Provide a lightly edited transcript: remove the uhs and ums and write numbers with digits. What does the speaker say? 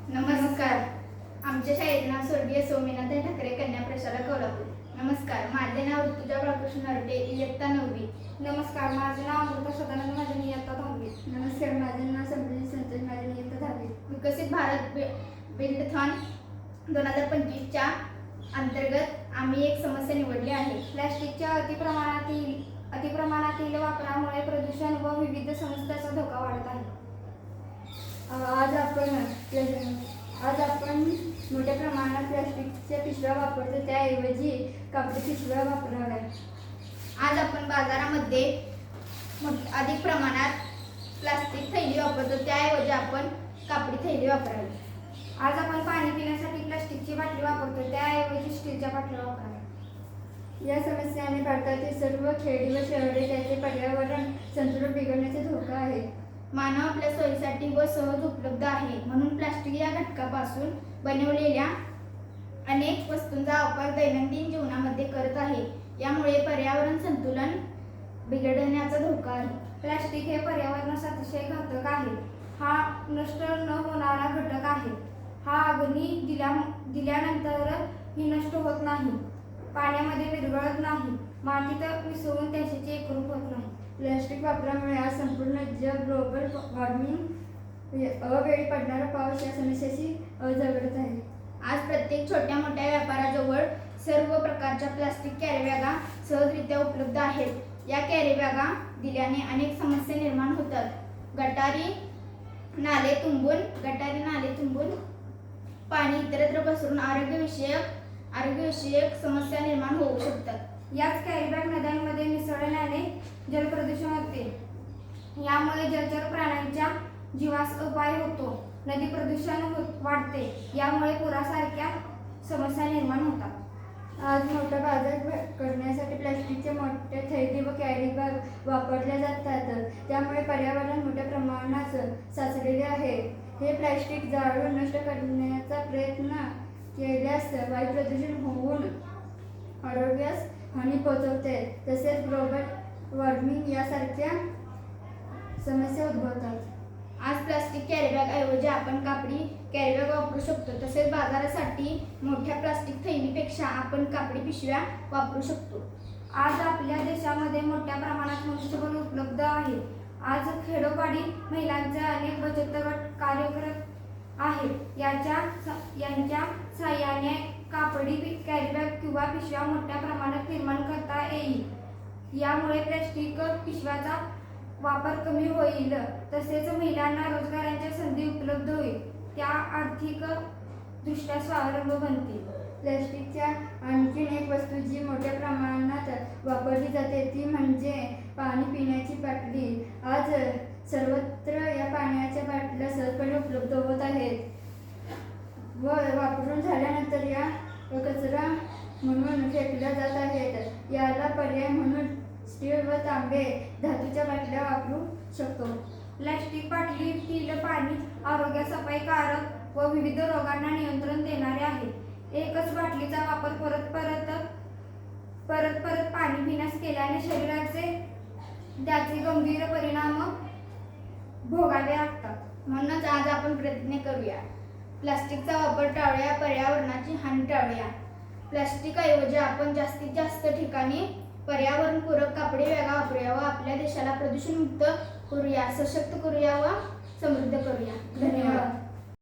नमस्कार. आमच्या शाळेचे नाव स्वर्गीय सौम्यनाथ ठाकरे कन्या प्रशाला कोल्हापूर. नमस्कार, माझे नाव ऋतुजा बाळकृष्ण नरटे, इयत्ता 9वी. नमस्कार, माझे नाव अमृता सदानंद, माझे इयत्ता 10वी. नमस्कार, माझे नाव संप्रजित संतोष, माझे इयत्ता 10वी. विकसित भारत बिल्डथॉन 2025च्या अंतर्गत आम्ही एक समस्या निवडली आहे. प्लॅस्टिकच्या अतिप्रमाणातील वापरामुळे प्रदूषण व विविध समस्यांचा धोका वाढत आहे. आज आपण मोठ्या प्रमाणात प्लास्टिकच्या पिशव्या वापरतो, त्याऐवजी कापडी पिशव्या वापराव्या. आज आपण बाजारामध्ये अधिक प्रमाणात प्लास्टिक थैली वापरतो, त्याऐवजी आपण कापडी थैली वापरावी. आज आपण पाणी पिण्यासाठी प्लास्टिकची बाटली वापरतो, त्याऐवजी स्टीलच्या बाटल्या वापराव्या. या समस्येने भारतातील सर्व खेडी व शहरे त्याचे पर्यावरण संतुलन बिघडण्याचे धोका आहे. मानव आपल्या सोयीसाठी व सहज उपलब्ध आहे, म्हणून प्लास्टिक या घटकापासून बनवलेल्या अनेक वस्तूंचा वापर दैनंदिन जीवनामध्ये करत आहे. यामुळे पर्यावरण संतुलन बिघडण्याचा धोका आहे. प्लास्टिक हे पर्यावरणासाठी अतिशय घातक आहे. हा नष्ट न होणारा घटक आहे. हा अग्नी दिल्यानंतर ही नष्ट होत नाही, पाण्यामध्ये विरघळत नाही, मातीत मिसळून त्याचे एकरूप होत नाही. प्लास्टिक वापरामुळे आज संपूर्ण जग ग्लोबल वॉर्मिंग, अवेळी पडणारा पाऊस या समस्येशी झगडत आहे. आज प्रत्येक छोट्या मोठ्या व्यापाराजवळ सर्व प्रकारच्या प्लास्टिक कॅरीबॅगा सहजरित्या उपलब्ध आहेत. या कॅरीबॅगा दिल्याने अनेक समस्या निर्माण होतात. गटारी नाले तुंबून पाणी इतरत्र पसरून आरोग्यविषयक समस्या निर्माण होऊ शकतात. याच कॅरीबॅग नद्यांमध्ये मिसळल्याने जलप्रदूषण होते. यामुळे जलचर प्राण्यांच्या जीवास अपाय होतो. नदी प्रदूषण वाढते. यामुळे पुरासारख्या समस्या निर्माण होतात. आज मोठा बाजार करण्यासाठी प्लास्टिकच्या मोठ्या थैली व कॅरीबॅग वापरल्या जातात. त्यामुळे पर्यावरण मोठ्या प्रमाणात साचलेले आहे. हे प्लास्टिक जाळून नष्ट करण्याचा प्रयत्न केल्यास वायू प्रदूषण होऊन आरोग्यास हानी पोहोचवते, तसेच ग्लोबल वॉर्मिंग यासारख्या समस्या उद्भवतात. आज प्लास्टिक कॅरीबॅग ऐवजी आपण कापडी कॅरीबॅग वापरू शकतो. तसेच बाजारासाठी मोठ्या प्लास्टिक थैलीपेक्षा आपण कापडी पिशव्या वापरू शकतो. आज आपल्या देशामध्ये मोठ्या प्रमाणात मनुष्यबळ उपलब्ध आहे. आज खेडोपाडी महिलांचे अनेक बचत गट कार्य करत आहेत. यांच्या साहाय्याने कापडी कॅरीबॅग किंवा पिशव्या मोठ्या प्रमाणात निर्माण करता येईल. यामुळे प्लास्टिक पिशव्याचा वापर कमी होईल, तसेच महिलांना रोजगाराच्या संधी उपलब्ध होईल. त्या आर्थिक दृष्ट्या स्वावलंबी बनतील. प्लास्टिकच्या आणखीन एक वस्तू जी मोठ्या प्रमाणात वापरली जाते ती म्हणजे पाणी पिण्याची बाटली. आज सर्वत्र या पाण्याच्या बाटल्या सहजपणे उपलब्ध होत आहेत व वापरून झाल्यानंतर या कचरा म्हणून फेकल्या जात आहेत. याला पर्याय म्हणून स्टील व तांबे धातूच्या बाटल्या वापरू शकतो. प्लास्टिक बाटलीतील पाणी आरोग्यास अपायकारक व विविध रोगांना नियंत्रण देणारे आहे. एकच बाटलीचा वापर परत पाणी पिण्यास केल्याने शरीराचे त्याचे गंभीर परिणाम भोगावे लागतात. म्हणूनच आज आपण प्रतिज्ञा करूया, प्लास्टिकचा वापर टाळूया, पर्यावरणाची हानी टाळूया. प्लास्टिक ऐवजी आपण जास्तीत जास्त ठिकाणी पर्यावरणपूरक कापडी बॅगा वापरूया व आपल्या देशाला प्रदूषणमुक्त करूया, सशक्त करूया व समृद्ध करूया. धन्यवाद.